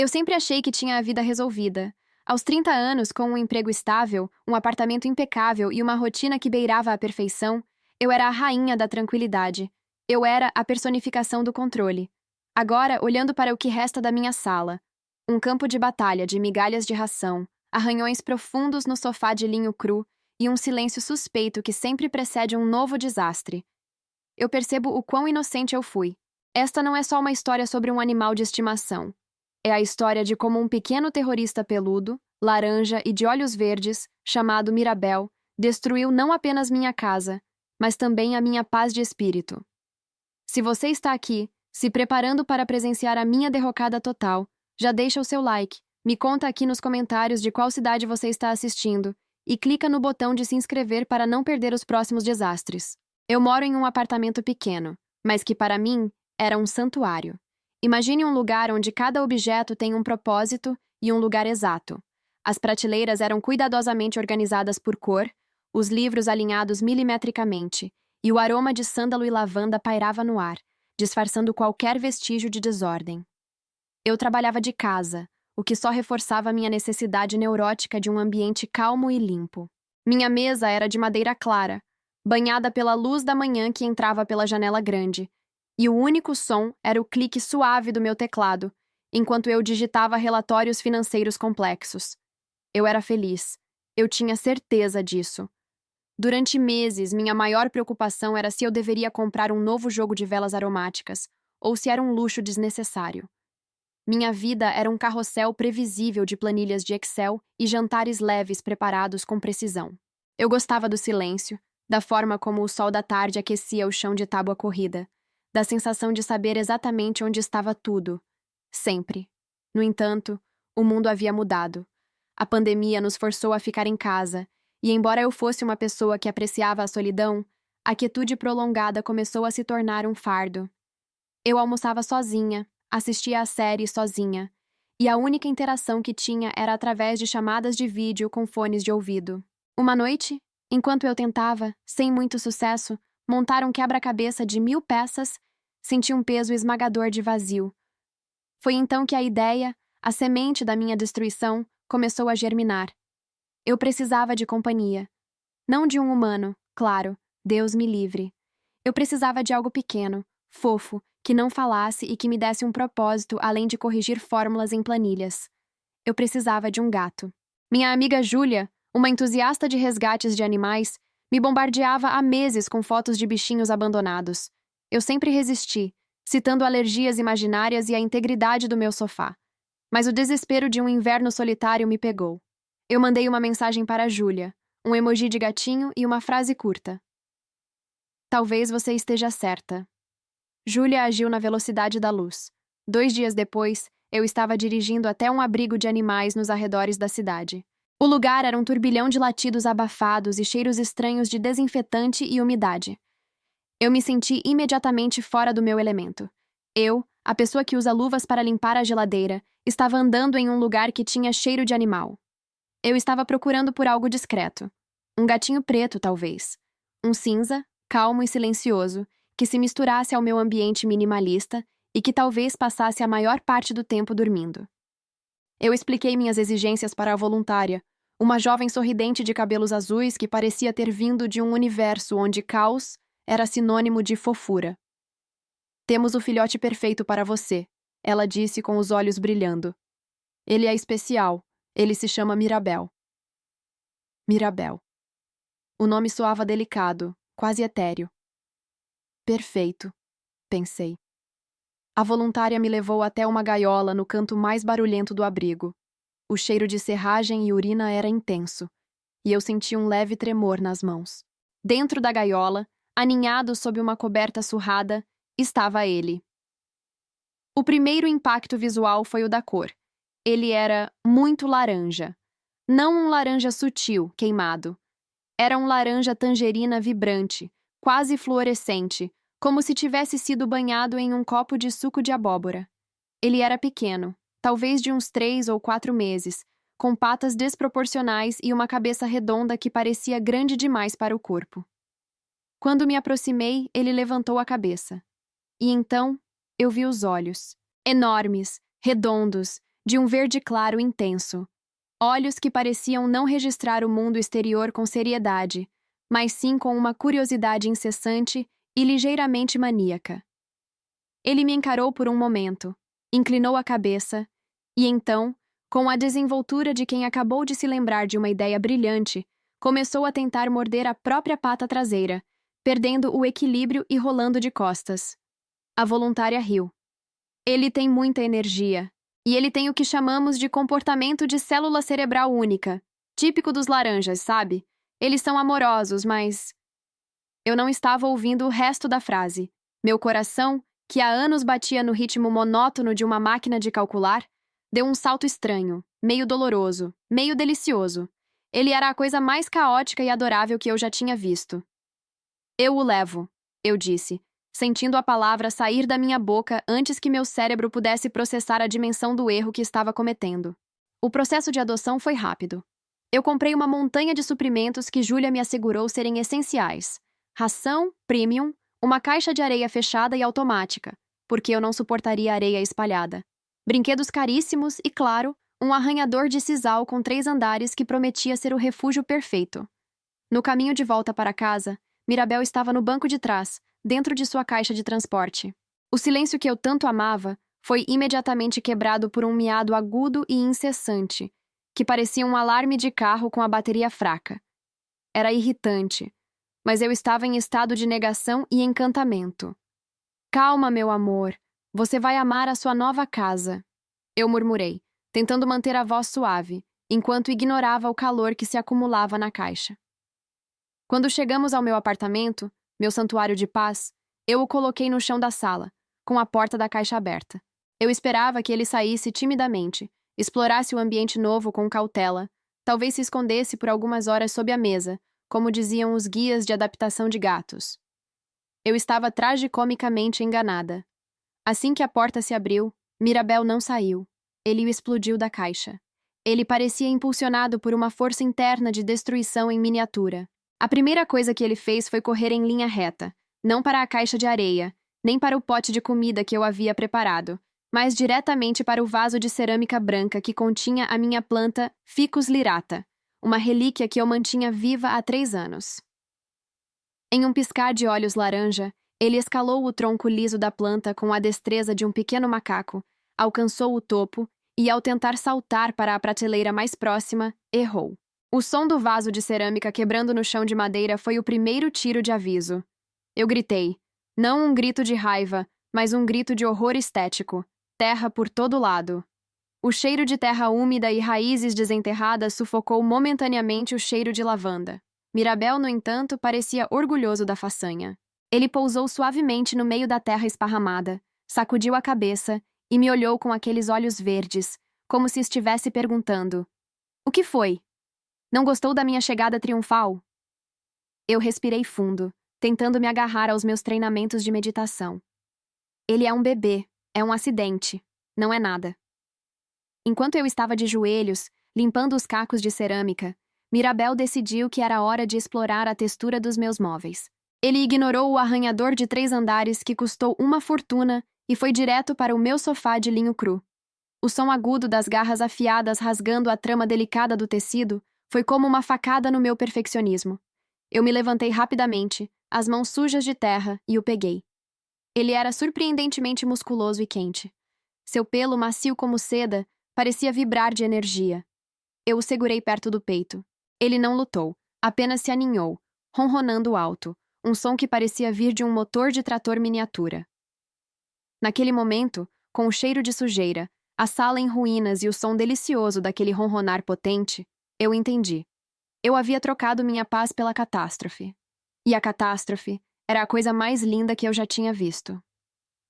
Eu sempre achei que tinha a vida resolvida. Aos 30 anos, com um emprego estável, um apartamento impecável e uma rotina que beirava a perfeição, eu era a rainha da tranquilidade. Eu era a personificação do controle. Agora, olhando para o que resta da minha sala, um campo de batalha de migalhas de ração, arranhões profundos no sofá de linho cru e um silêncio suspeito que sempre precede um novo desastre. Eu percebo o quão inocente eu fui. Esta não é só uma história sobre um animal de estimação. É a história de como um pequeno terrorista peludo, laranja e de olhos verdes, chamado Mirabel, destruiu não apenas minha casa, mas também a minha paz de espírito. Se você está aqui, se preparando para presenciar a minha derrocada total, já deixa o seu like, me conta aqui nos comentários de qual cidade você está assistindo e clica no botão de se inscrever para não perder os próximos desastres. Eu moro em um apartamento pequeno, mas que para mim era um santuário. Imagine um lugar onde cada objeto tem um propósito e um lugar exato. As prateleiras eram cuidadosamente organizadas por cor, os livros alinhados milimetricamente, e o aroma de sândalo e lavanda pairava no ar, disfarçando qualquer vestígio de desordem. Eu trabalhava de casa, o que só reforçava minha necessidade neurótica de um ambiente calmo e limpo. Minha mesa era de madeira clara, banhada pela luz da manhã que entrava pela janela grande, e o único som era o clique suave do meu teclado, enquanto eu digitava relatórios financeiros complexos. Eu era feliz. Eu tinha certeza disso. Durante meses, minha maior preocupação era se eu deveria comprar um novo jogo de velas aromáticas, ou se era um luxo desnecessário. Minha vida era um carrossel previsível de planilhas de Excel e jantares leves preparados com precisão. Eu gostava do silêncio, da forma como o sol da tarde aquecia o chão de tábua corrida, da sensação de saber exatamente onde estava tudo. Sempre. No entanto, o mundo havia mudado. A pandemia nos forçou a ficar em casa, e embora eu fosse uma pessoa que apreciava a solidão, a quietude prolongada começou a se tornar um fardo. Eu almoçava sozinha, assistia a série sozinha, e a única interação que tinha era através de chamadas de vídeo com fones de ouvido. Uma noite, enquanto eu tentava, sem muito sucesso, montar um quebra-cabeça de 1000 peças, senti um peso esmagador de vazio. Foi então que a ideia, a semente da minha destruição, começou a germinar. Eu precisava de companhia. Não de um humano, claro, Deus me livre. Eu precisava de algo pequeno, fofo, que não falasse e que me desse um propósito além de corrigir fórmulas em planilhas. Eu precisava de um gato. Minha amiga Júlia, uma entusiasta de resgates de animais, me bombardeava há meses com fotos de bichinhos abandonados. Eu sempre resisti, citando alergias imaginárias e a integridade do meu sofá. Mas o desespero de um inverno solitário me pegou. Eu mandei uma mensagem para Júlia, um emoji de gatinho e uma frase curta. Talvez você esteja certa. Júlia agiu na velocidade da luz. 2 dias depois, eu estava dirigindo até um abrigo de animais nos arredores da cidade. O lugar era um turbilhão de latidos abafados e cheiros estranhos de desinfetante e umidade. Eu me senti imediatamente fora do meu elemento. Eu, a pessoa que usa luvas para limpar a geladeira, estava andando em um lugar que tinha cheiro de animal. Eu estava procurando por algo discreto. Um gatinho preto, talvez. Um cinza, calmo e silencioso, que se misturasse ao meu ambiente minimalista e que talvez passasse a maior parte do tempo dormindo. Eu expliquei minhas exigências para a voluntária, uma jovem sorridente de cabelos azuis que parecia ter vindo de um universo onde caos era sinônimo de fofura. Temos o filhote perfeito para você, ela disse com os olhos brilhando. Ele é especial. Ele se chama Mirabel. Mirabel. O nome soava delicado, quase etéreo. Perfeito, pensei. A voluntária me levou até uma gaiola no canto mais barulhento do abrigo. O cheiro de serragem e urina era intenso, e eu senti um leve tremor nas mãos. Dentro da gaiola, aninhado sob uma coberta surrada, estava ele. O primeiro impacto visual foi o da cor. Ele era muito laranja. Não um laranja sutil, queimado. Era um laranja tangerina vibrante, quase fluorescente, como se tivesse sido banhado em um copo de suco de abóbora. Ele era pequeno, talvez de uns 3 ou 4 meses, com patas desproporcionais e uma cabeça redonda que parecia grande demais para o corpo. Quando me aproximei, ele levantou a cabeça. E então, eu vi os olhos. Enormes, redondos, de um verde claro intenso. Olhos que pareciam não registrar o mundo exterior com seriedade, mas sim com uma curiosidade incessante e ligeiramente maníaca. Ele me encarou por um momento, inclinou a cabeça, e então, com a desenvoltura de quem acabou de se lembrar de uma ideia brilhante, começou a tentar morder a própria pata traseira, perdendo o equilíbrio e rolando de costas. A voluntária riu. Ele tem muita energia, e ele tem o que chamamos de comportamento de célula cerebral única, típico dos laranjas, sabe? Eles são amorosos, mas... Eu não estava ouvindo o resto da frase. Meu coração, que há anos batia no ritmo monótono de uma máquina de calcular, deu um salto estranho, meio doloroso, meio delicioso. Ele era a coisa mais caótica e adorável que eu já tinha visto. Eu o levo, eu disse, sentindo a palavra sair da minha boca antes que meu cérebro pudesse processar a dimensão do erro que estava cometendo. O processo de adoção foi rápido. Eu comprei uma montanha de suprimentos que Júlia me assegurou serem essenciais. Ração, premium, uma caixa de areia fechada e automática, porque eu não suportaria areia espalhada. Brinquedos caríssimos e, claro, um arranhador de sisal com 3 andares que prometia ser o refúgio perfeito. No caminho de volta para casa, Mirabel estava no banco de trás, dentro de sua caixa de transporte. O silêncio que eu tanto amava foi imediatamente quebrado por um miado agudo e incessante, que parecia um alarme de carro com a bateria fraca. Era irritante, mas eu estava em estado de negação e encantamento. Calma, meu amor. Você vai amar a sua nova casa. Eu murmurei, tentando manter a voz suave, enquanto ignorava o calor que se acumulava na caixa. Quando chegamos ao meu apartamento, meu santuário de paz, eu o coloquei no chão da sala, com a porta da caixa aberta. Eu esperava que ele saísse timidamente, explorasse o ambiente novo com cautela, talvez se escondesse por algumas horas sob a mesa, como diziam os guias de adaptação de gatos. Eu estava tragicomicamente enganada. Assim que a porta se abriu, Mirabel não saiu. Ele o explodiu da caixa. Ele parecia impulsionado por uma força interna de destruição em miniatura. A primeira coisa que ele fez foi correr em linha reta, não para a caixa de areia, nem para o pote de comida que eu havia preparado, mas diretamente para o vaso de cerâmica branca que continha a minha planta Ficus lyrata, uma relíquia que eu mantinha viva há 3 anos. Em um piscar de olhos laranja, ele escalou o tronco liso da planta com a destreza de um pequeno macaco, alcançou o topo e, ao tentar saltar para a prateleira mais próxima, errou. O som do vaso de cerâmica quebrando no chão de madeira foi o primeiro tiro de aviso. Eu gritei. Não um grito de raiva, mas um grito de horror estético. Terra por todo lado. O cheiro de terra úmida e raízes desenterradas sufocou momentaneamente o cheiro de lavanda. Mirabel, no entanto, parecia orgulhoso da façanha. Ele pousou suavemente no meio da terra esparramada, sacudiu a cabeça e me olhou com aqueles olhos verdes, como se estivesse perguntando: O que foi? Não gostou da minha chegada triunfal? Eu respirei fundo, tentando me agarrar aos meus treinamentos de meditação. Ele é um bebê, é um acidente, não é nada. Enquanto eu estava de joelhos, limpando os cacos de cerâmica, Mirabel decidiu que era hora de explorar a textura dos meus móveis. Ele ignorou o arranhador de 3 andares que custou uma fortuna e foi direto para o meu sofá de linho cru. O som agudo das garras afiadas rasgando a trama delicada do tecido foi como uma facada no meu perfeccionismo. Eu me levantei rapidamente, as mãos sujas de terra, e o peguei. Ele era surpreendentemente musculoso e quente. Seu pelo, macio como seda, parecia vibrar de energia. Eu o segurei perto do peito. Ele não lutou, apenas se aninhou, ronronando alto, um som que parecia vir de um motor de trator miniatura. Naquele momento, com o cheiro de sujeira, a sala em ruínas e o som delicioso daquele ronronar potente, eu entendi. Eu havia trocado minha paz pela catástrofe. E a catástrofe era a coisa mais linda que eu já tinha visto.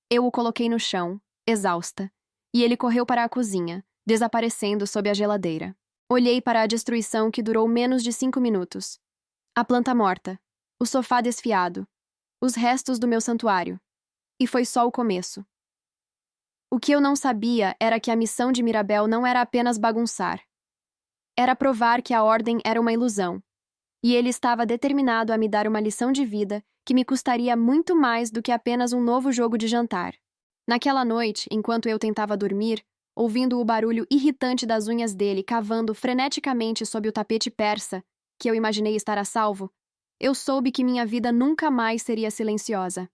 Eu o coloquei no chão, exausta, e ele correu para a cozinha, desaparecendo sob a geladeira. Olhei para a destruição que durou menos de 5 minutos. A planta morta, o sofá desfiado, os restos do meu santuário. E foi só o começo. O que eu não sabia era que a missão de Mirabel não era apenas bagunçar. Era provar que a ordem era uma ilusão. E ele estava determinado a me dar uma lição de vida que me custaria muito mais do que apenas um novo jogo de jantar. Naquela noite, enquanto eu tentava dormir, ouvindo o barulho irritante das unhas dele cavando freneticamente sob o tapete persa, que eu imaginei estar a salvo, eu soube que minha vida nunca mais seria silenciosa,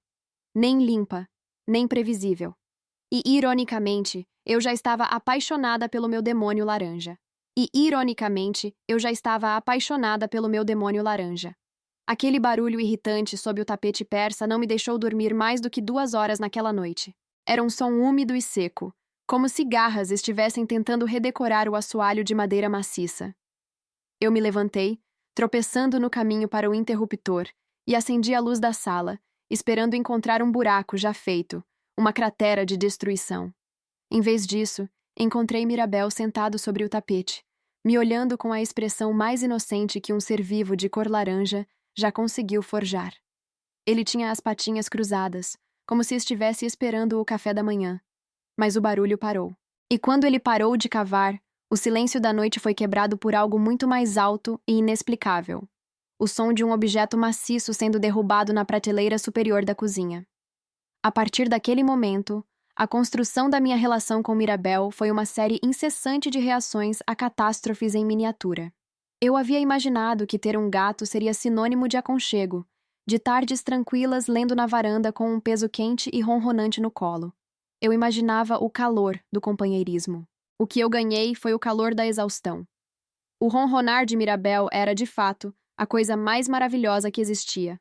nem limpa, nem previsível. E, ironicamente, eu já estava apaixonada pelo meu demônio laranja. Aquele barulho irritante sob o tapete persa não me deixou dormir mais do que 2 horas naquela noite. Era um som úmido e seco, como se garras estivessem tentando redecorar o assoalho de madeira maciça. Eu me levantei, tropeçando no caminho para o interruptor, e acendi a luz da sala, esperando encontrar um buraco já feito, uma cratera de destruição. Em vez disso, encontrei Mirabel sentado sobre o tapete, me olhando com a expressão mais inocente que um ser vivo de cor laranja já conseguiu forjar. Ele tinha as patinhas cruzadas, como se estivesse esperando o café da manhã. Mas o barulho parou. E quando ele parou de cavar, o silêncio da noite foi quebrado por algo muito mais alto e inexplicável. O som de um objeto maciço sendo derrubado na prateleira superior da cozinha. A partir daquele momento, a construção da minha relação com Mirabel foi uma série incessante de reações a catástrofes em miniatura. Eu havia imaginado que ter um gato seria sinônimo de aconchego, de tardes tranquilas lendo na varanda com um peso quente e ronronante no colo. Eu imaginava o calor do companheirismo. O que eu ganhei foi o calor da exaustão. O ronronar de Mirabel era, de fato, a coisa mais maravilhosa que existia.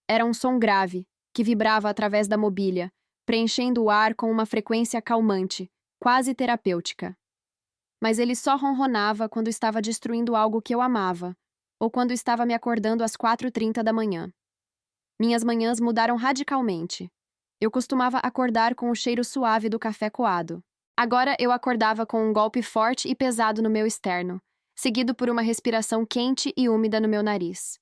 Era um som grave, que vibrava através da mobília, preenchendo o ar com uma frequência calmante, quase terapêutica. Mas ele só ronronava quando estava destruindo algo que eu amava, ou quando estava me acordando às 4h30 da manhã. Minhas manhãs mudaram radicalmente. Eu costumava acordar com o cheiro suave do café coado. Agora eu acordava com um golpe forte e pesado no meu externo, seguido por uma respiração quente e úmida no meu nariz.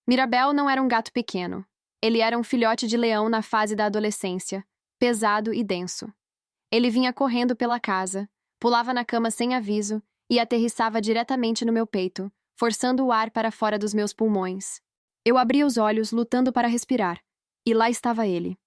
Mirabel não era um gato pequeno. Ele era um filhote de leão na fase da adolescência, pesado e denso. Ele vinha correndo pela casa, pulava na cama sem aviso e aterrissava diretamente no meu peito, forçando o ar para fora dos meus pulmões. Eu abri os olhos, lutando para respirar, e lá estava ele.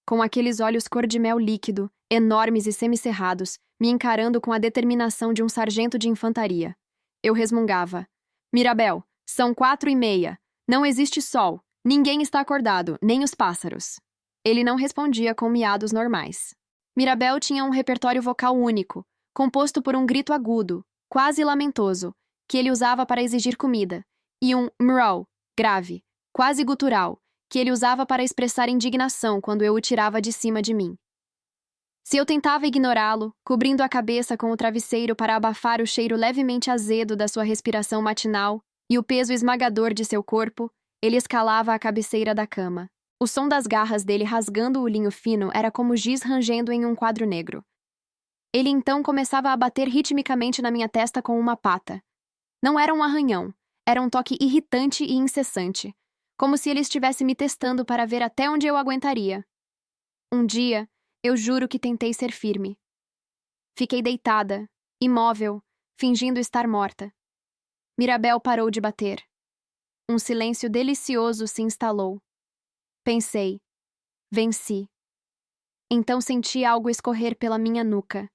Com aqueles olhos cor de mel líquido, enormes e semicerrados, me encarando com a determinação de um sargento de infantaria. Eu resmungava. Mirabel, são 4h30. Não existe sol. Ninguém está acordado, nem os pássaros. Ele não respondia com miados normais. Mirabel tinha um repertório vocal único, composto por um grito agudo, quase lamentoso, que ele usava para exigir comida, e um mrau, grave, quase gutural, que ele usava para expressar indignação quando eu o tirava de cima de mim. Se eu tentava ignorá-lo, cobrindo a cabeça com o travesseiro para abafar o cheiro levemente azedo da sua respiração matinal e o peso esmagador de seu corpo, ele escalava a cabeceira da cama. O som das garras dele rasgando o linho fino era como giz rangendo em um quadro negro. Ele então começava a bater ritmicamente na minha testa com uma pata. Não era um arranhão, era um toque irritante e incessante, como se ele estivesse me testando para ver até onde eu aguentaria. Um dia, eu juro que tentei ser firme. Fiquei deitada, imóvel, fingindo estar morta. Mirabel parou de bater. Um silêncio delicioso se instalou. Pensei. Venci. Então senti algo escorrer pela minha nuca.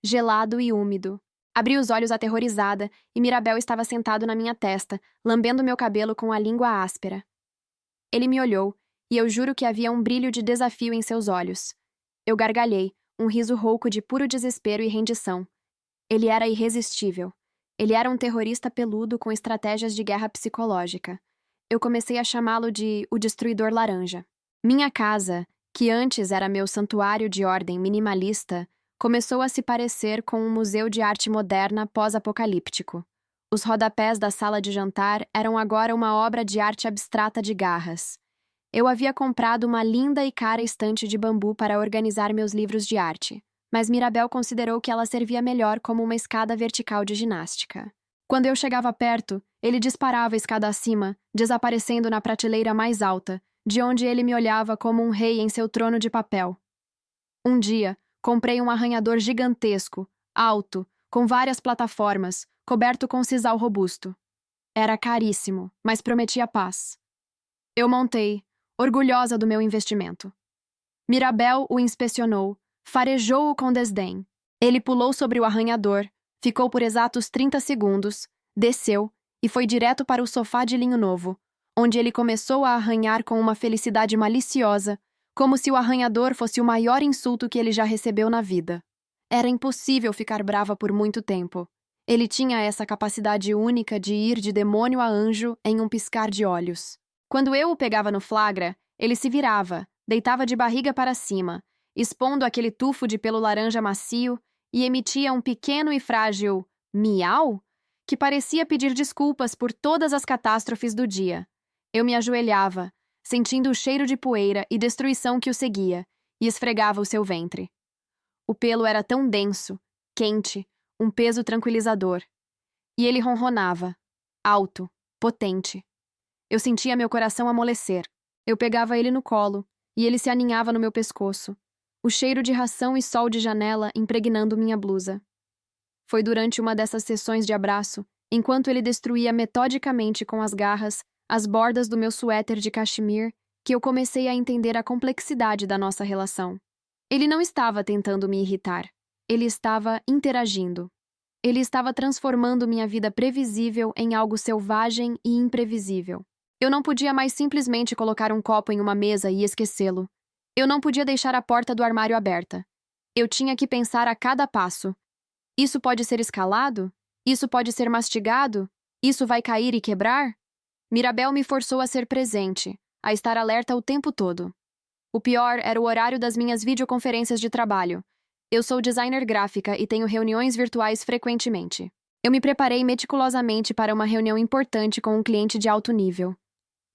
Gelado e úmido. Abri os olhos aterrorizada e Mirabel estava sentado na minha testa, lambendo meu cabelo com a língua áspera. Ele me olhou, e eu juro que havia um brilho de desafio em seus olhos. Eu gargalhei, um riso rouco de puro desespero e rendição. Ele era irresistível. Ele era um terrorista peludo com estratégias de guerra psicológica. Eu comecei a chamá-lo de o Destruidor Laranja. Minha casa, que antes era meu santuário de ordem minimalista, começou a se parecer com um museu de arte moderna pós-apocalíptico. Os rodapés da sala de jantar eram agora uma obra de arte abstrata de garras. Eu havia comprado uma linda e cara estante de bambu para organizar meus livros de arte, mas Mirabel considerou que ela servia melhor como uma escada vertical de ginástica. Quando eu chegava perto, ele disparava a escada acima, desaparecendo na prateleira mais alta, de onde ele me olhava como um rei em seu trono de papel. Um dia, comprei um arranhador gigantesco, alto, com várias plataformas, coberto com sisal robusto. Era caríssimo, mas prometia paz. Eu montei, orgulhosa do meu investimento. Mirabel o inspecionou, farejou-o com desdém. Ele pulou sobre o arranhador, ficou por exatos 30 segundos, desceu e foi direto para o sofá de linho novo, onde ele começou a arranhar com uma felicidade maliciosa, como se o arranhador fosse o maior insulto que ele já recebeu na vida. Era impossível ficar brava por muito tempo. Ele tinha essa capacidade única de ir de demônio a anjo em um piscar de olhos. Quando eu o pegava no flagra, ele se virava, deitava de barriga para cima, expondo aquele tufo de pelo laranja macio, e emitia um pequeno e frágil miau que parecia pedir desculpas por todas as catástrofes do dia. Eu me ajoelhava, sentindo o cheiro de poeira e destruição que o seguia, e esfregava o seu ventre. O pelo era tão denso, quente, um peso tranquilizador. E ele ronronava, alto, potente. Eu sentia meu coração amolecer. Eu pegava ele no colo, e ele se aninhava no meu pescoço, o cheiro de ração e sol de janela impregnando minha blusa. Foi durante uma dessas sessões de abraço, enquanto ele destruía metodicamente com as garras as bordas do meu suéter de cachemir, que eu comecei a entender a complexidade da nossa relação. Ele não estava tentando me irritar. Ele estava interagindo. Ele estava transformando minha vida previsível em algo selvagem e imprevisível. Eu não podia mais simplesmente colocar um copo em uma mesa e esquecê-lo. Eu não podia deixar a porta do armário aberta. Eu tinha que pensar a cada passo. Isso pode ser escalado? Isso pode ser mastigado? Isso vai cair e quebrar? Mirabel me forçou a ser presente, a estar alerta o tempo todo. O pior era o horário das minhas videoconferências de trabalho. Eu sou designer gráfica e tenho reuniões virtuais frequentemente. Eu me preparei meticulosamente para uma reunião importante com um cliente de alto nível.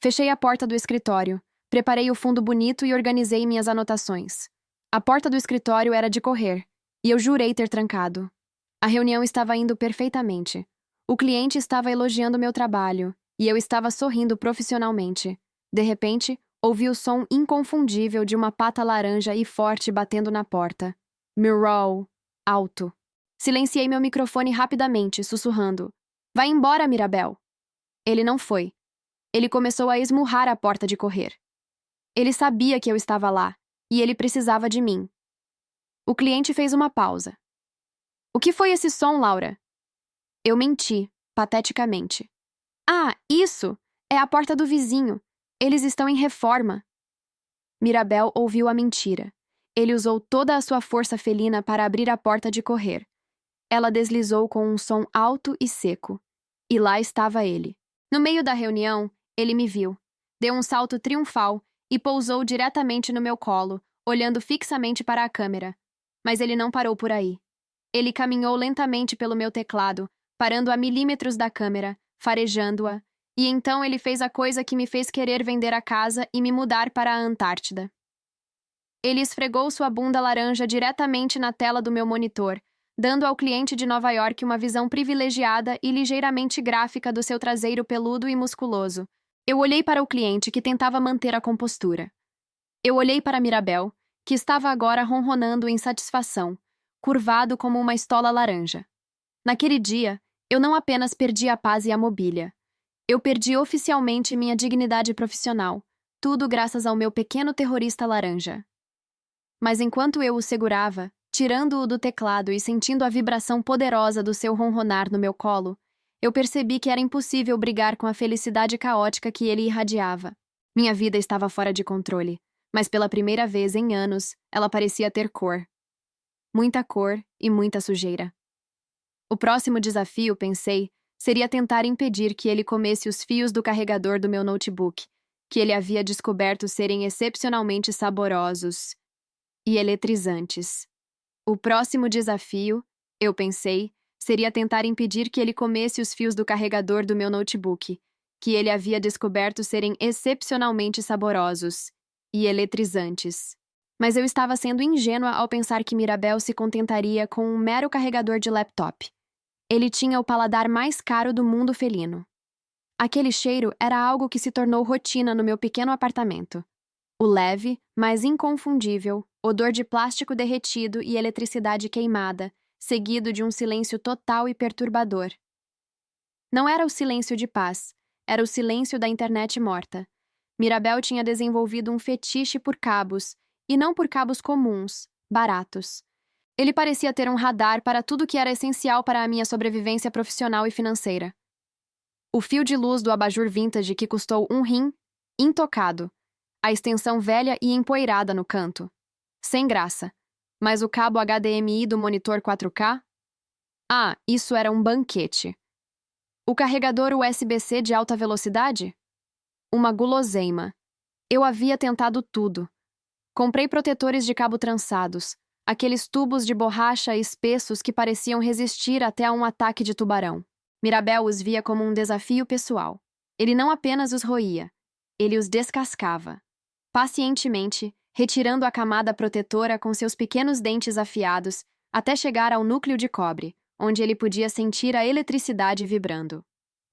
Fechei a porta do escritório, preparei o fundo bonito e organizei minhas anotações. A porta do escritório era de correr, e eu jurei ter trancado. A reunião estava indo perfeitamente. O cliente estava elogiando meu trabalho, e eu estava sorrindo profissionalmente. De repente, ouvi o som inconfundível de uma pata laranja e forte batendo na porta. Mirau, alto. Silenciei meu microfone rapidamente, sussurrando. Vai embora, Mirabel. Ele não foi. Ele começou a esmurrar a porta de correr. Ele sabia que eu estava lá, e ele precisava de mim. O cliente fez uma pausa. O que foi esse som, Laura? Eu menti, pateticamente. Ah, isso! É a porta do vizinho. Eles estão em reforma. Mirabel ouviu a mentira. Ele usou toda a sua força felina para abrir a porta de correr. Ela deslizou com um som alto e seco. E lá estava ele. No meio da reunião, ele me viu. Deu um salto triunfal e pousou diretamente no meu colo, olhando fixamente para a câmera. Mas ele não parou por aí. Ele caminhou lentamente pelo meu teclado, parando a milímetros da câmera, farejando-a, e então ele fez a coisa que me fez querer vender a casa e me mudar para a Antártida. Ele esfregou sua bunda laranja diretamente na tela do meu monitor, dando ao cliente de Nova York uma visão privilegiada e ligeiramente gráfica do seu traseiro peludo e musculoso. Eu olhei para o cliente, que tentava manter a compostura. Eu olhei para Mirabel, que estava agora ronronando em satisfação, curvado como uma estola laranja. Naquele dia, eu não apenas perdi a paz e a mobília. Eu perdi oficialmente minha dignidade profissional, tudo graças ao meu pequeno terrorista laranja. Mas enquanto eu o segurava, tirando-o do teclado e sentindo a vibração poderosa do seu ronronar no meu colo, eu percebi que era impossível brigar com a felicidade caótica que ele irradiava. Minha vida estava fora de controle, mas pela primeira vez em anos, ela parecia ter cor. Muita cor e muita sujeira. O próximo desafio, pensei, seria tentar impedir que ele comesse os fios do carregador do meu notebook, que ele havia descoberto serem excepcionalmente saborosos e eletrizantes. O próximo desafio, eu pensei, seria tentar impedir que ele comesse os fios do carregador do meu notebook, que ele havia descoberto serem excepcionalmente saborosos e eletrizantes. Mas eu estava sendo ingênua ao pensar que Mirabel se contentaria com um mero carregador de laptop. Ele tinha o paladar mais caro do mundo felino. Aquele cheiro era algo que se tornou rotina no meu pequeno apartamento. O leve, mas inconfundível, odor de plástico derretido e eletricidade queimada, seguido de um silêncio total e perturbador. Não era o silêncio de paz, era o silêncio da internet morta. Mirabel tinha desenvolvido um fetiche por cabos, e não por cabos comuns, baratos. Ele parecia ter um radar para tudo que era essencial para a minha sobrevivência profissional e financeira. O fio de luz do abajur vintage que custou um rim, intocado. A extensão velha e empoeirada no canto. Sem graça. Mas o cabo HDMI do monitor 4K? Ah, isso era um banquete. O carregador USB-C de alta velocidade? Uma guloseima. Eu havia tentado tudo. Comprei protetores de cabo trançados, aqueles tubos de borracha espessos que pareciam resistir até a um ataque de tubarão. Mirabel os via como um desafio pessoal. Ele não apenas os roía, ele os descascava. Pacientemente, retirando a camada protetora com seus pequenos dentes afiados até chegar ao núcleo de cobre, onde ele podia sentir a eletricidade vibrando.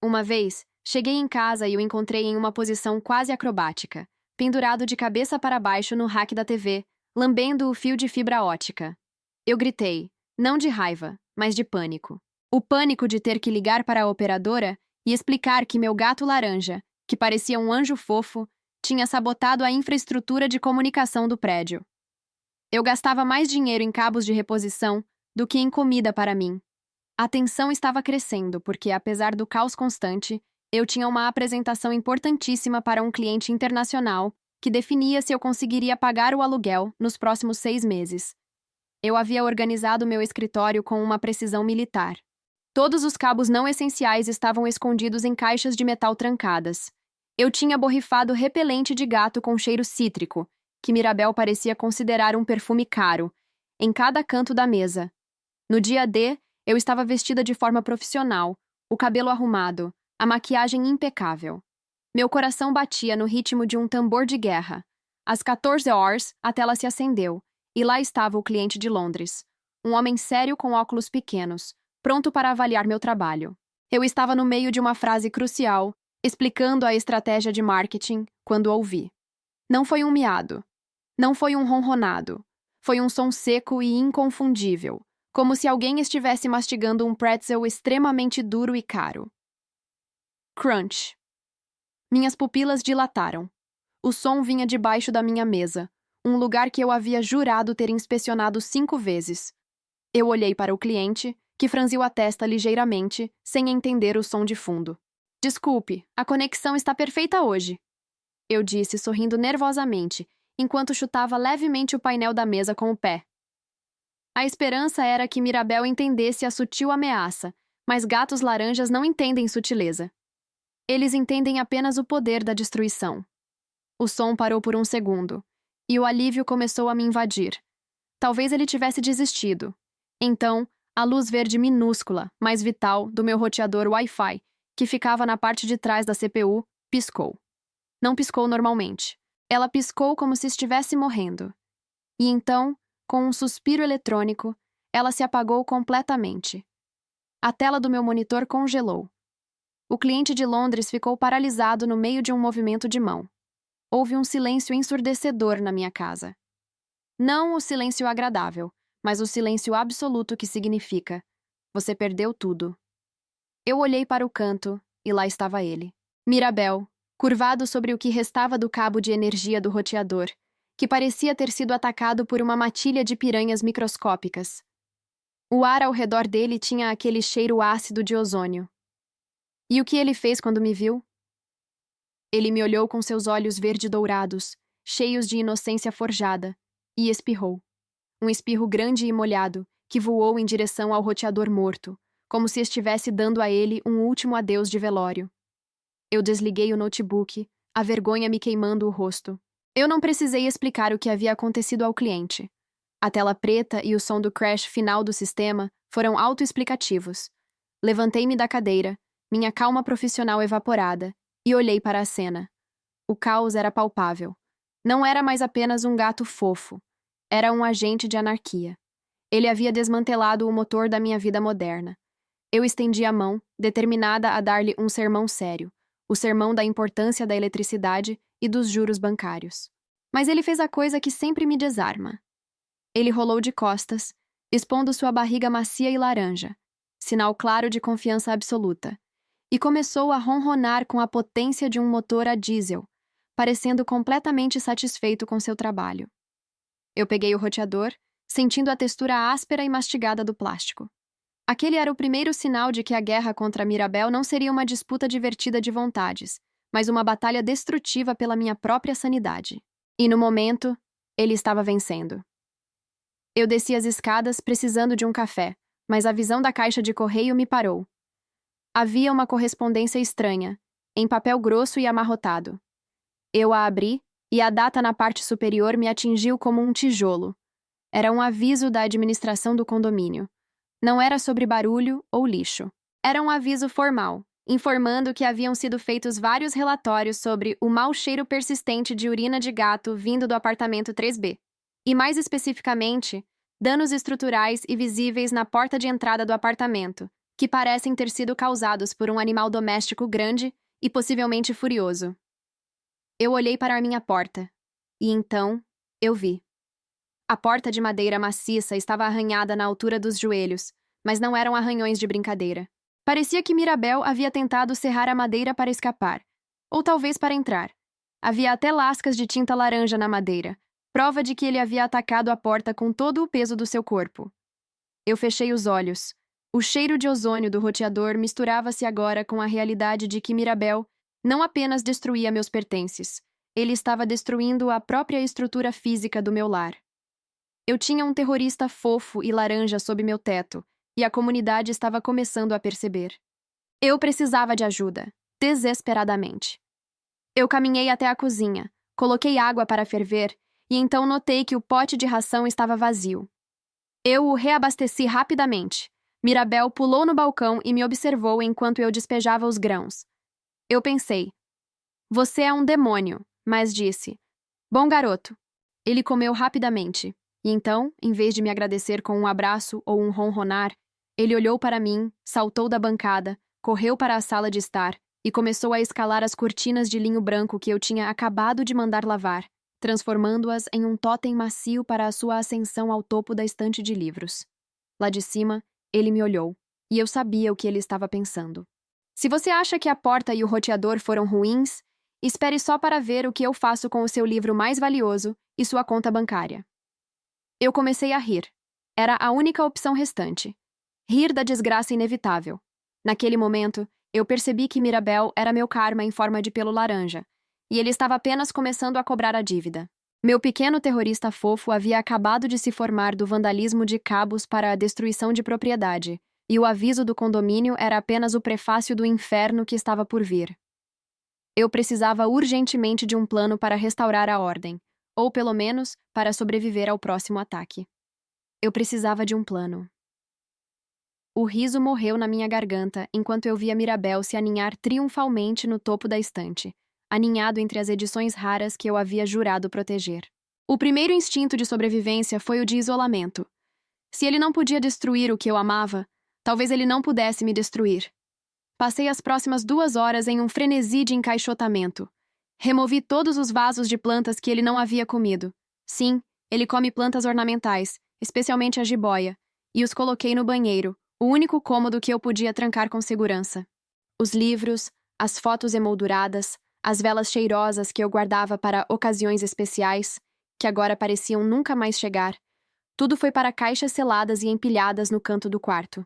Uma vez, cheguei em casa e o encontrei em uma posição quase acrobática, pendurado de cabeça para baixo no rack da TV, lambendo o fio de fibra ótica. Eu gritei, não de raiva, mas de pânico. O pânico de ter que ligar para a operadora e explicar que meu gato laranja, que parecia um anjo fofo, tinha sabotado a infraestrutura de comunicação do prédio. Eu gastava mais dinheiro em cabos de reposição do que em comida para mim. A tensão estava crescendo porque, apesar do caos constante, eu tinha uma apresentação importantíssima para um cliente internacional que definia se eu conseguiria pagar o aluguel nos próximos 6 meses. Eu havia organizado meu escritório com uma precisão militar. Todos os cabos não essenciais estavam escondidos em caixas de metal trancadas. Eu tinha borrifado repelente de gato com cheiro cítrico, que Mirabel parecia considerar um perfume caro, em cada canto da mesa. No dia D, eu estava vestida de forma profissional, o cabelo arrumado, a maquiagem impecável. Meu coração batia no ritmo de um tambor de guerra. Às 14 horas, a tela se acendeu, e lá estava o cliente de Londres. Um homem sério com óculos pequenos, pronto para avaliar meu trabalho. Eu estava no meio de uma frase crucial, explicando a estratégia de marketing, quando ouvi. Não foi um miado. Não foi um ronronado. Foi um som seco e inconfundível, como se alguém estivesse mastigando um pretzel extremamente duro e caro. Crunch. Minhas pupilas dilataram. O som vinha debaixo da minha mesa, um lugar que eu havia jurado ter inspecionado 5 vezes. Eu olhei para o cliente, que franziu a testa ligeiramente, sem entender o som de fundo. Desculpe, a conexão está perfeita hoje. Eu disse, sorrindo nervosamente, enquanto chutava levemente o painel da mesa com o pé. A esperança era que Mirabel entendesse a sutil ameaça, mas gatos laranjas não entendem sutileza. Eles entendem apenas o poder da destruição. O som parou por um segundo, e o alívio começou a me invadir. Talvez ele tivesse desistido. Então, a luz verde minúscula, mas vital, do meu roteador Wi-Fi, que ficava na parte de trás da CPU, piscou. Não piscou normalmente. Ela piscou como se estivesse morrendo. E então, com um suspiro eletrônico, ela se apagou completamente. A tela do meu monitor congelou. O cliente de Londres ficou paralisado no meio de um movimento de mão. Houve um silêncio ensurdecedor na minha casa. Não o silêncio agradável, mas o silêncio absoluto que significa: você perdeu tudo. Eu olhei para o canto, e lá estava ele. Mirabel, curvado sobre o que restava do cabo de energia do roteador, que parecia ter sido atacado por uma matilha de piranhas microscópicas. O ar ao redor dele tinha aquele cheiro ácido de ozônio. E o que ele fez quando me viu? Ele me olhou com seus olhos verde-dourados, cheios de inocência forjada, e espirrou. Um espirro grande e molhado, que voou em direção ao roteador morto, como se estivesse dando a ele um último adeus de velório. Eu desliguei o notebook, a vergonha me queimando o rosto. Eu não precisei explicar o que havia acontecido ao cliente. A tela preta e o som do crash final do sistema foram autoexplicativos. Levantei-me da cadeira, minha calma profissional evaporada, e olhei para a cena. O caos era palpável. Não era mais apenas um gato fofo. Era um agente de anarquia. Ele havia desmantelado o motor da minha vida moderna. Eu estendi a mão, determinada a dar-lhe um sermão sério, o sermão da importância da eletricidade e dos juros bancários. Mas ele fez a coisa que sempre me desarma. Ele rolou de costas, expondo sua barriga macia e laranja, sinal claro de confiança absoluta, e começou a ronronar com a potência de um motor a diesel, parecendo completamente satisfeito com seu trabalho. Eu peguei o roteador, sentindo a textura áspera e mastigada do plástico. Aquele era o primeiro sinal de que a guerra contra Mirabel não seria uma disputa divertida de vontades, mas uma batalha destrutiva pela minha própria sanidade. E no momento, ele estava vencendo. Eu desci as escadas precisando de um café, mas a visão da caixa de correio me parou. Havia uma correspondência estranha, em papel grosso e amarrotado. Eu a abri, e a data na parte superior me atingiu como um tijolo. Era um aviso da administração do condomínio. Não era sobre barulho ou lixo. Era um aviso formal, informando que haviam sido feitos vários relatórios sobre o mau cheiro persistente de urina de gato vindo do apartamento 3B. E mais especificamente, danos estruturais e visíveis na porta de entrada do apartamento, que parecem ter sido causados por um animal doméstico grande e possivelmente furioso. Eu olhei para a minha porta, e então, eu vi. A porta de madeira maciça estava arranhada na altura dos joelhos, mas não eram arranhões de brincadeira. Parecia que Mirabel havia tentado serrar a madeira para escapar, ou talvez para entrar. Havia até lascas de tinta laranja na madeira, prova de que ele havia atacado a porta com todo o peso do seu corpo. Eu fechei os olhos. O cheiro de ozônio do roteador misturava-se agora com a realidade de que Mirabel não apenas destruía meus pertences, ele estava destruindo a própria estrutura física do meu lar. Eu tinha um terrorista fofo e laranja sob meu teto, e a comunidade estava começando a perceber. Eu precisava de ajuda, desesperadamente. Eu caminhei até a cozinha, coloquei água para ferver, e então notei que o pote de ração estava vazio. Eu o reabasteci rapidamente. Mirabel pulou no balcão e me observou enquanto eu despejava os grãos. Eu pensei, você é um demônio, mas disse, bom garoto. Ele comeu rapidamente, e então, em vez de me agradecer com um abraço ou um ronronar, ele olhou para mim, saltou da bancada, correu para a sala de estar e começou a escalar as cortinas de linho branco que eu tinha acabado de mandar lavar, transformando-as em um totem macio para a sua ascensão ao topo da estante de livros. Lá de cima, ele me olhou, e eu sabia o que ele estava pensando. Se você acha que a porta e o roteador foram ruins, espere só para ver o que eu faço com o seu livro mais valioso e sua conta bancária. Eu comecei a rir. Era a única opção restante. Rir da desgraça inevitável. Naquele momento, eu percebi que Mirabel era meu karma em forma de pelo laranja, e ele estava apenas começando a cobrar a dívida. Meu pequeno terrorista fofo havia acabado de se formar do vandalismo de cabos para a destruição de propriedade, e o aviso do condomínio era apenas o prefácio do inferno que estava por vir. Eu precisava urgentemente de um plano para restaurar a ordem, ou pelo menos para sobreviver ao próximo ataque. Eu precisava de um plano. O riso morreu na minha garganta enquanto eu via Mirabel se aninhar triunfalmente no topo da estante, aninhado entre as edições raras que eu havia jurado proteger. O primeiro instinto de sobrevivência foi o de isolamento. Se ele não podia destruir o que eu amava, talvez ele não pudesse me destruir. Passei as próximas 2 horas em um frenesi de encaixotamento. Removi todos os vasos de plantas que ele não havia comido. Sim, ele come plantas ornamentais, especialmente a jiboia, e os coloquei no banheiro, o único cômodo que eu podia trancar com segurança. Os livros, as fotos emolduradas, as velas cheirosas que eu guardava para ocasiões especiais, que agora pareciam nunca mais chegar, tudo foi para caixas seladas e empilhadas no canto do quarto.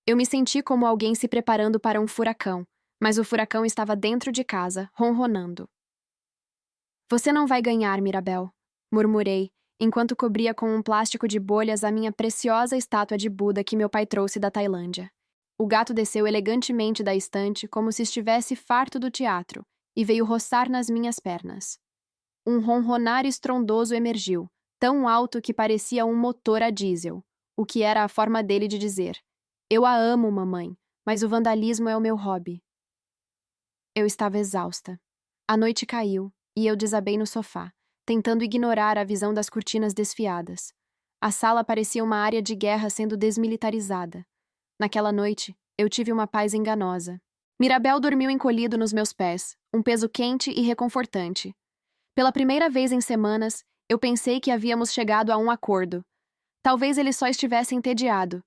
Eu me senti como alguém se preparando para um furacão, mas o furacão estava dentro de casa, ronronando. Você não vai ganhar, Mirabel, murmurei, enquanto cobria com um plástico de bolhas a minha preciosa estátua de Buda que meu pai trouxe da Tailândia. O gato desceu elegantemente da estante como se estivesse farto do teatro e veio roçar nas minhas pernas. Um ronronar estrondoso emergiu, tão alto que parecia um motor a diesel, o que era a forma dele de dizer: eu a amo, mamãe, mas o vandalismo é o meu hobby. Eu estava exausta. A noite caiu e eu desabei no sofá, tentando ignorar a visão das cortinas desfiadas. A sala parecia uma área de guerra sendo desmilitarizada. Naquela noite, eu tive uma paz enganosa. Mirabel dormiu encolhido nos meus pés, um peso quente e reconfortante. Pela primeira vez em semanas, eu pensei que havíamos chegado a um acordo. Talvez ele só estivesse entediado.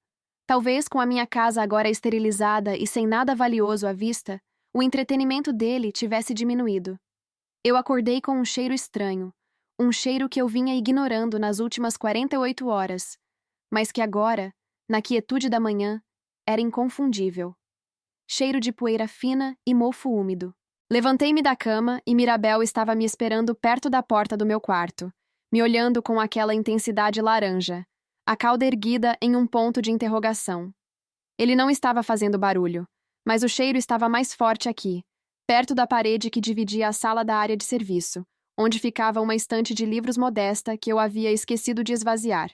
Talvez, com a minha casa agora esterilizada e sem nada valioso à vista, o entretenimento dele tivesse diminuído. Eu acordei com um cheiro estranho, um cheiro que eu vinha ignorando nas últimas 48 horas, mas que agora, na quietude da manhã, era inconfundível. Cheiro de poeira fina e mofo úmido. Levantei-me da cama e Mirabel estava me esperando perto da porta do meu quarto, me olhando com aquela intensidade laranja, a cauda erguida em um ponto de interrogação. Ele não estava fazendo barulho, mas o cheiro estava mais forte aqui, perto da parede que dividia a sala da área de serviço, onde ficava uma estante de livros modesta que eu havia esquecido de esvaziar.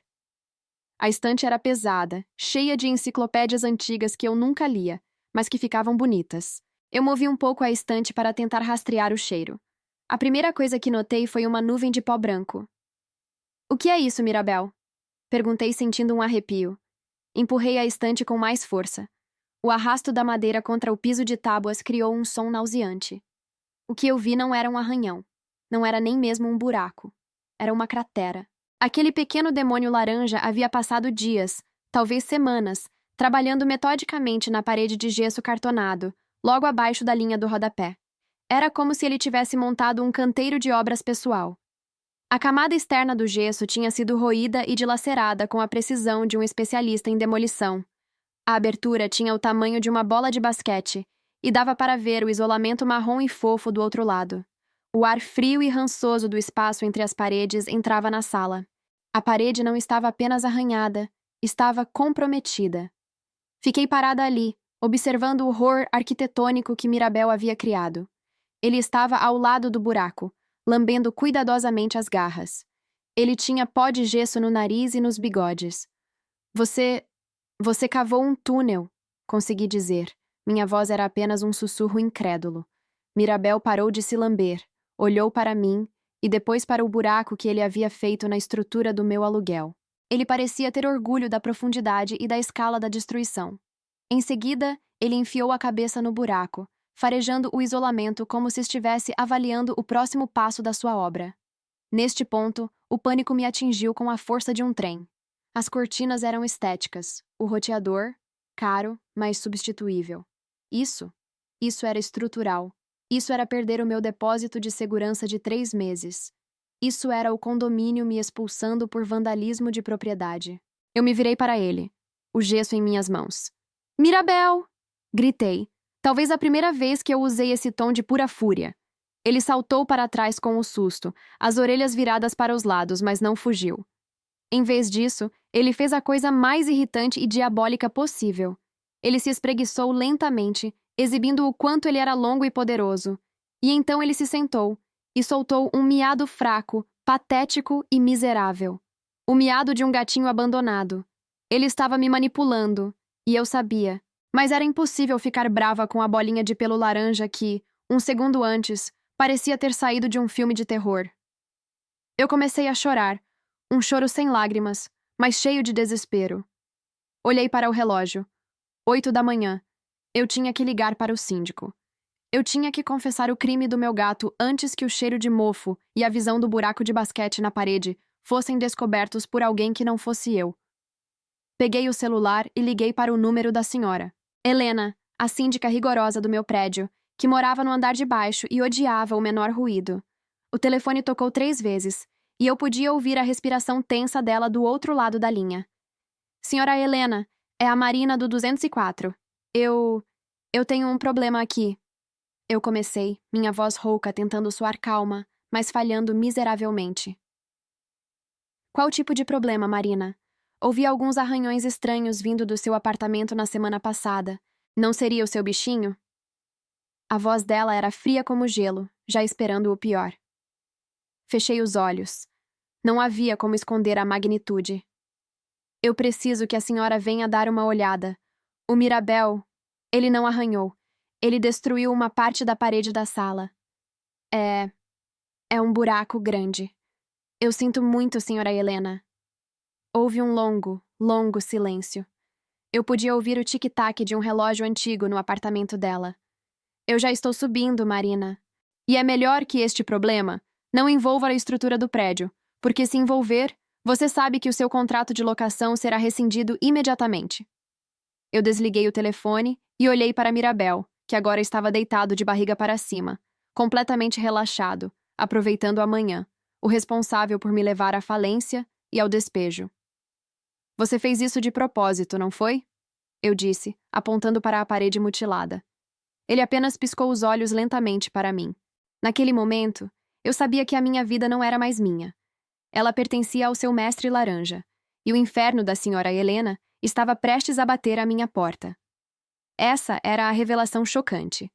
A estante era pesada, cheia de enciclopédias antigas que eu nunca lia, mas que ficavam bonitas. Eu movi um pouco a estante para tentar rastrear o cheiro. A primeira coisa que notei foi uma nuvem de pó branco. "O que é isso, Mirabel?" Perguntei sentindo um arrepio. Empurrei a estante com mais força. O arrasto da madeira contra o piso de tábuas criou um som nauseante. O que eu vi não era um arranhão. Não era nem mesmo um buraco. Era uma cratera. Aquele pequeno demônio laranja havia passado dias, talvez semanas, trabalhando metodicamente na parede de gesso cartonado, logo abaixo da linha do rodapé. Era como se ele tivesse montado um canteiro de obras pessoal. A camada externa do gesso tinha sido roída e dilacerada com a precisão de um especialista em demolição. A abertura tinha o tamanho de uma bola de basquete e dava para ver o isolamento marrom e fofo do outro lado. O ar frio e rançoso do espaço entre as paredes entrava na sala. A parede não estava apenas arranhada, estava comprometida. Fiquei parada ali, observando o horror arquitetônico que Mirabel havia criado. Ele estava ao lado do buraco, lambendo cuidadosamente as garras. Ele tinha pó de gesso no nariz e nos bigodes. Você cavou um túnel, consegui dizer. Minha voz era apenas um sussurro incrédulo. Mirabel parou de se lamber, olhou para mim e depois para o buraco que ele havia feito na estrutura do meu aluguel. Ele parecia ter orgulho da profundidade e da escala da destruição. Em seguida, ele enfiou a cabeça no buraco, farejando o isolamento como se estivesse avaliando o próximo passo da sua obra. Neste ponto, o pânico me atingiu com a força de um trem. As cortinas eram estéticas, o roteador, caro, mas substituível. Isso era estrutural. Isso era perder o meu depósito de segurança de 3 meses. Isso era o condomínio me expulsando por vandalismo de propriedade. Eu me virei para ele, o gesso em minhas mãos. "Mirabel!" Gritei. Talvez a primeira vez que eu usei esse tom de pura fúria. Ele saltou para trás com o susto, as orelhas viradas para os lados, mas não fugiu. Em vez disso, ele fez a coisa mais irritante e diabólica possível. Ele se espreguiçou lentamente, exibindo o quanto ele era longo e poderoso. E então ele se sentou e soltou um miado fraco, patético e miserável. O miado de um gatinho abandonado. Ele estava me manipulando, e eu sabia. Mas era impossível ficar brava com a bolinha de pelo laranja que, um segundo antes, parecia ter saído de um filme de terror. Eu comecei a chorar, um choro sem lágrimas, mas cheio de desespero. Olhei para o relógio. 8 da manhã. Eu tinha que ligar para o síndico. Eu tinha que confessar o crime do meu gato antes que o cheiro de mofo e a visão do buraco de basquete na parede fossem descobertos por alguém que não fosse eu. Peguei o celular e liguei para o número da senhora Helena, a síndica rigorosa do meu prédio, que morava no andar de baixo e odiava o menor ruído. O telefone tocou 3 vezes, e eu podia ouvir a respiração tensa dela do outro lado da linha. "Senhora Helena, é a Marina do 204. Eu tenho um problema aqui." Eu comecei, minha voz rouca tentando soar calma, mas falhando miseravelmente. "Qual tipo de problema, Marina? Ouvi alguns arranhões estranhos vindo do seu apartamento na semana passada. Não seria o seu bichinho?" A voz dela era fria como gelo, já esperando o pior. Fechei os olhos. Não havia como esconder a magnitude. "Eu preciso que a senhora venha dar uma olhada. O Mirabel, ele não arranhou. Ele destruiu uma parte da parede da sala. É um buraco grande. Eu sinto muito, senhora Helena." Houve um longo, longo silêncio. Eu podia ouvir o tic-tac de um relógio antigo no apartamento dela. "Eu já estou subindo, Marina. E é melhor que este problema não envolva a estrutura do prédio, porque se envolver, você sabe que o seu contrato de locação será rescindido imediatamente." Eu desliguei o telefone e olhei para Mirabel, que agora estava deitado de barriga para cima, completamente relaxado, aproveitando a manhã, o responsável por me levar à falência e ao despejo. Você fez isso de propósito, não foi? Eu disse, apontando para a parede mutilada. Ele apenas piscou os olhos lentamente para mim. Naquele momento, eu sabia que a minha vida não era mais minha. Ela pertencia ao seu mestre laranja, e o inferno da senhora Helena estava prestes a bater à minha porta. Essa era a revelação chocante.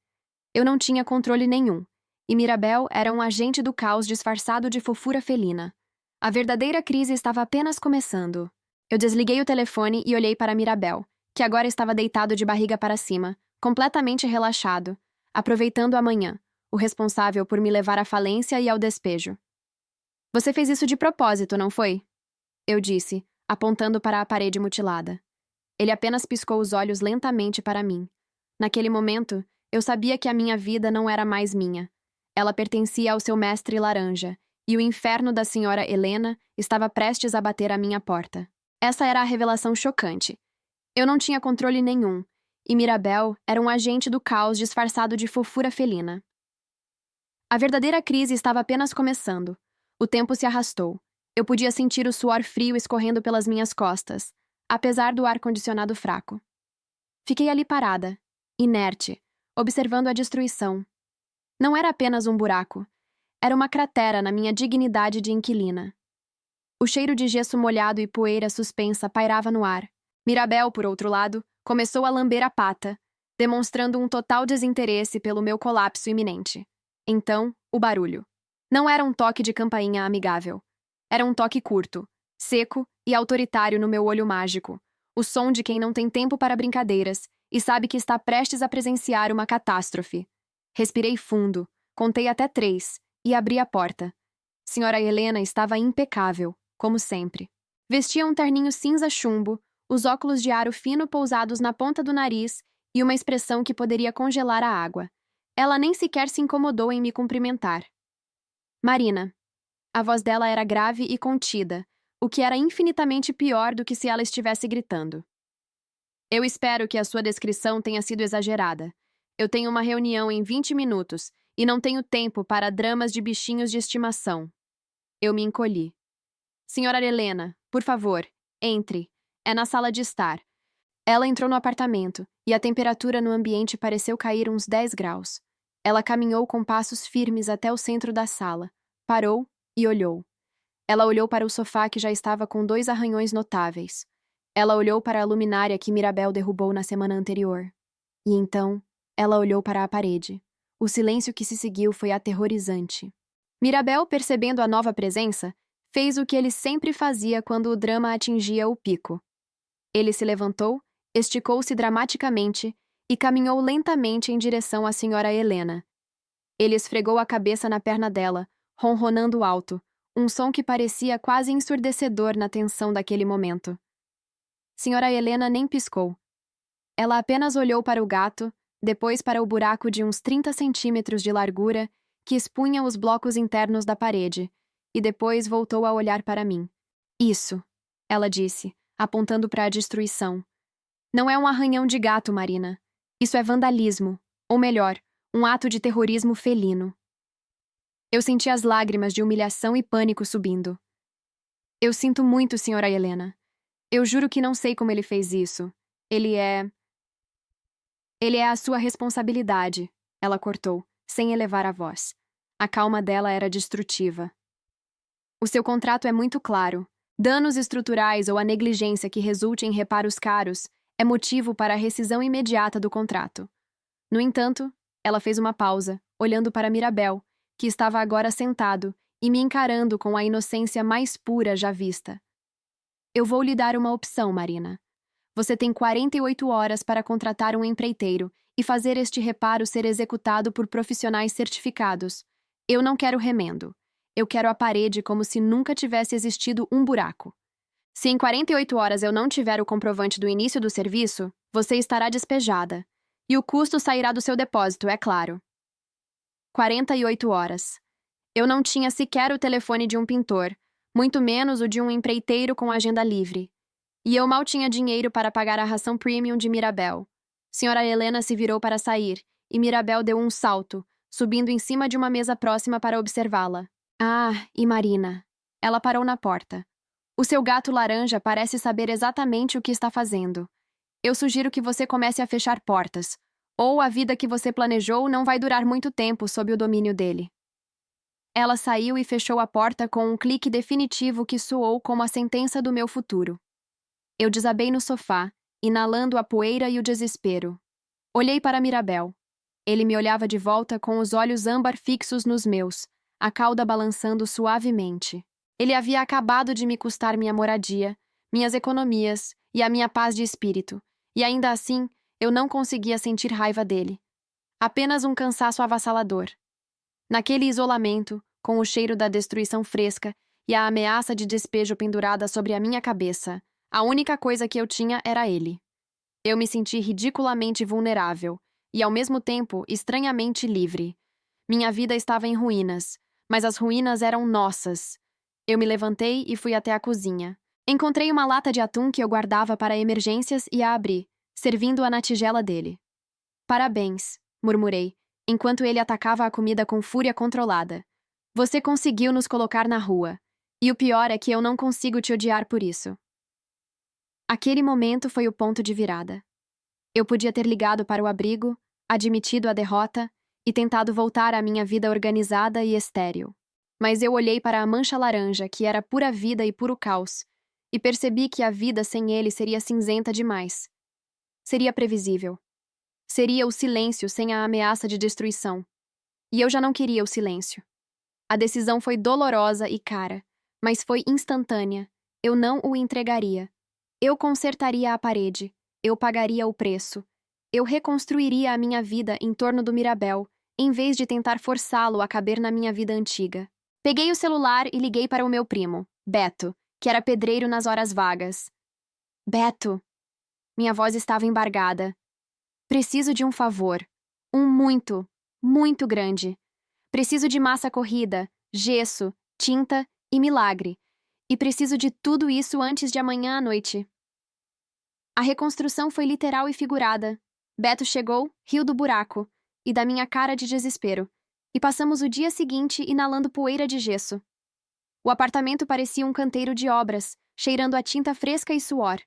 Eu não tinha controle nenhum, e Mirabel era um agente do caos disfarçado de fofura felina. A verdadeira crise estava apenas começando. Eu desliguei o telefone e olhei para Mirabel, que agora estava deitado de barriga para cima, completamente relaxado, aproveitando a manhã, o responsável por me levar à falência e ao despejo. Você fez isso de propósito, não foi? Eu disse, apontando para a parede mutilada. Ele apenas piscou os olhos lentamente para mim. Naquele momento, eu sabia que a minha vida não era mais minha. Ela pertencia ao seu mestre laranja, e o inferno da senhora Helena estava prestes a bater à minha porta. Essa era a revelação chocante. Eu não tinha controle nenhum, e Mirabel era um agente do caos disfarçado de fofura felina. A verdadeira crise estava apenas começando. O tempo se arrastou. Eu podia sentir o suor frio escorrendo pelas minhas costas, apesar do ar-condicionado fraco. Fiquei ali parada, inerte, observando a destruição. Não era apenas um buraco. Era uma cratera na minha dignidade de inquilina. O cheiro de gesso molhado e poeira suspensa pairava no ar. Mirabel, por outro lado, começou a lamber a pata, demonstrando um total desinteresse pelo meu colapso iminente. Então, o barulho. Não era um toque de campainha amigável. Era um toque curto, seco e autoritário no meu olho mágico. O som de quem não tem tempo para brincadeiras e sabe que está prestes a presenciar uma catástrofe. Respirei fundo, contei até 3 e abri a porta. Senhora Helena estava impecável, como sempre. Vestia um terninho cinza chumbo, os óculos de aro fino pousados na ponta do nariz e uma expressão que poderia congelar a água. Ela nem sequer se incomodou em me cumprimentar. Marina. A voz dela era grave e contida, o que era infinitamente pior do que se ela estivesse gritando. Eu espero que a sua descrição tenha sido exagerada. Eu tenho uma reunião em 20 minutos e não tenho tempo para dramas de bichinhos de estimação. Eu me encolhi. Senhora Helena, por favor, entre. É na sala de estar. Ela entrou no apartamento e a temperatura no ambiente pareceu cair uns 10 graus. Ela caminhou com passos firmes até o centro da sala, parou e olhou. Ela olhou para o sofá que já estava com 2 arranhões notáveis. Ela olhou para a luminária que Mirabel derrubou na semana anterior. E então, ela olhou para a parede. O silêncio que se seguiu foi aterrorizante. Mirabel, percebendo a nova presença, fez o que ele sempre fazia quando o drama atingia o pico. Ele se levantou, esticou-se dramaticamente e caminhou lentamente em direção à senhora Helena. Ele esfregou a cabeça na perna dela, ronronando alto, um som que parecia quase ensurdecedor na tensão daquele momento. Senhora Helena nem piscou. Ela apenas olhou para o gato, depois para o buraco de uns 30 centímetros de largura que expunha os blocos internos da parede, e depois voltou a olhar para mim. Isso, ela disse, apontando para a destruição. Não é um arranhão de gato, Marina. Isso é vandalismo, ou melhor, um ato de terrorismo felino. Eu senti as lágrimas de humilhação e pânico subindo. Eu sinto muito, senhora Helena. Eu juro que não sei como ele fez isso. Ele é a sua responsabilidade, ela cortou, sem elevar a voz. A calma dela era destrutiva. O seu contrato é muito claro. Danos estruturais ou a negligência que resulte em reparos caros é motivo para a rescisão imediata do contrato. No entanto, ela fez uma pausa, olhando para Mirabel, que estava agora sentado e me encarando com a inocência mais pura já vista. Eu vou lhe dar uma opção, Marina. Você tem 48 horas para contratar um empreiteiro e fazer este reparo ser executado por profissionais certificados. Eu não quero remendo. Eu quero a parede como se nunca tivesse existido um buraco. Se em 48 horas eu não tiver o comprovante do início do serviço, você estará despejada. E o custo sairá do seu depósito, é claro. 48 horas. Eu não tinha sequer o telefone de um pintor, muito menos o de um empreiteiro com agenda livre. E eu mal tinha dinheiro para pagar a ração premium de Mirabel. Senhora Helena se virou para sair, e Mirabel deu um salto, subindo em cima de uma mesa próxima para observá-la. Ah, e Marina. Ela parou na porta. O seu gato laranja parece saber exatamente o que está fazendo. Eu sugiro que você comece a fechar portas, ou a vida que você planejou não vai durar muito tempo sob o domínio dele. Ela saiu e fechou a porta com um clique definitivo que soou como a sentença do meu futuro. Eu desabei no sofá, inalando a poeira e o desespero. Olhei para Mirabel. Ele me olhava de volta com os olhos âmbar fixos nos meus, a cauda balançando suavemente. Ele havia acabado de me custar minha moradia, minhas economias e a minha paz de espírito, e ainda assim eu não conseguia sentir raiva dele. Apenas um cansaço avassalador. Naquele isolamento, com o cheiro da destruição fresca e a ameaça de despejo pendurada sobre a minha cabeça, a única coisa que eu tinha era ele. Eu me senti ridiculamente vulnerável e, ao mesmo tempo, estranhamente livre. Minha vida estava em ruínas, mas as ruínas eram nossas. Eu me levantei e fui até a cozinha. Encontrei uma lata de atum que eu guardava para emergências e a abri, servindo-a na tigela dele. Parabéns, murmurei, enquanto ele atacava a comida com fúria controlada. Você conseguiu nos colocar na rua. E o pior é que eu não consigo te odiar por isso. Aquele momento foi o ponto de virada. Eu podia ter ligado para o abrigo, admitido a derrota e tentado voltar à minha vida organizada e estéril. Mas eu olhei para a mancha laranja, que era pura vida e puro caos, e percebi que a vida sem ele seria cinzenta demais. Seria previsível. Seria o silêncio sem a ameaça de destruição. E eu já não queria o silêncio. A decisão foi dolorosa e cara, mas foi instantânea. Eu não o entregaria. Eu consertaria a parede. Eu pagaria o preço. Eu reconstruiria a minha vida em torno do Mirabel, em vez de tentar forçá-lo a caber na minha vida antiga. Peguei o celular e liguei para o meu primo, Beto, que era pedreiro nas horas vagas. Beto. Minha voz estava embargada. Preciso de um favor. Um muito, muito grande. Preciso de massa corrida, gesso, tinta e milagre. E preciso de tudo isso antes de amanhã à noite. A reconstrução foi literal e figurada. Beto chegou, riu do buraco e da minha cara de desespero, e passamos o dia seguinte inalando poeira de gesso. O apartamento parecia um canteiro de obras, cheirando a tinta fresca e suor.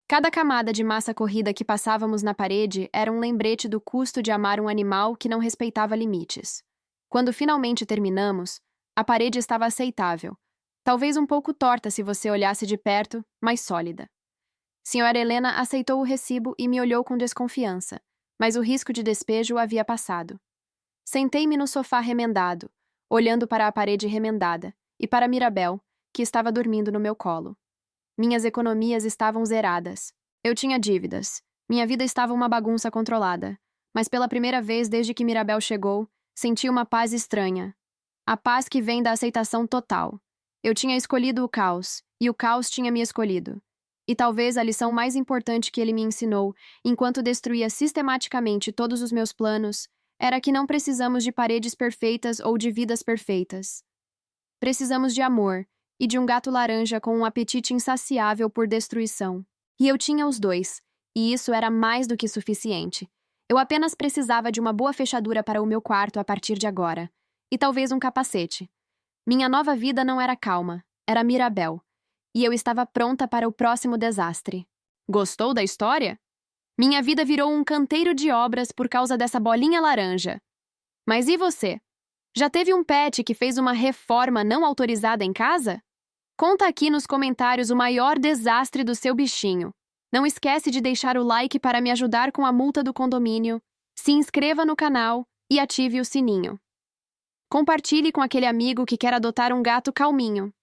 Cada camada de massa corrida que passávamos na parede era um lembrete do custo de amar um animal que não respeitava limites. Quando finalmente terminamos, a parede estava aceitável, talvez um pouco torta se você olhasse de perto, mas sólida. Senhora Helena aceitou o recibo e me olhou com desconfiança, mas o risco de despejo havia passado. Sentei-me no sofá remendado, olhando para a parede remendada, e para Mirabel, que estava dormindo no meu colo. Minhas economias estavam zeradas. Eu tinha dívidas. Minha vida estava uma bagunça controlada. Mas pela primeira vez desde que Mirabel chegou, senti uma paz estranha. A paz que vem da aceitação total. Eu tinha escolhido o caos, e o caos tinha me escolhido. E talvez a lição mais importante que ele me ensinou, enquanto destruía sistematicamente todos os meus planos, era que não precisamos de paredes perfeitas ou de vidas perfeitas. Precisamos de amor, e de um gato laranja com um apetite insaciável por destruição. E eu tinha os dois, e isso era mais do que suficiente. Eu apenas precisava de uma boa fechadura para o meu quarto a partir de agora. E talvez um capacete. Minha nova vida não era calma, era Mirabel. E eu estava pronta para o próximo desastre. Gostou da história? Minha vida virou um canteiro de obras por causa dessa bolinha laranja. Mas e você? Já teve um pet que fez uma reforma não autorizada em casa? Conta aqui nos comentários o maior desastre do seu bichinho. Não esquece de deixar o like para me ajudar com a multa do condomínio, se inscreva no canal e ative o sininho. Compartilhe com aquele amigo que quer adotar um gato calminho.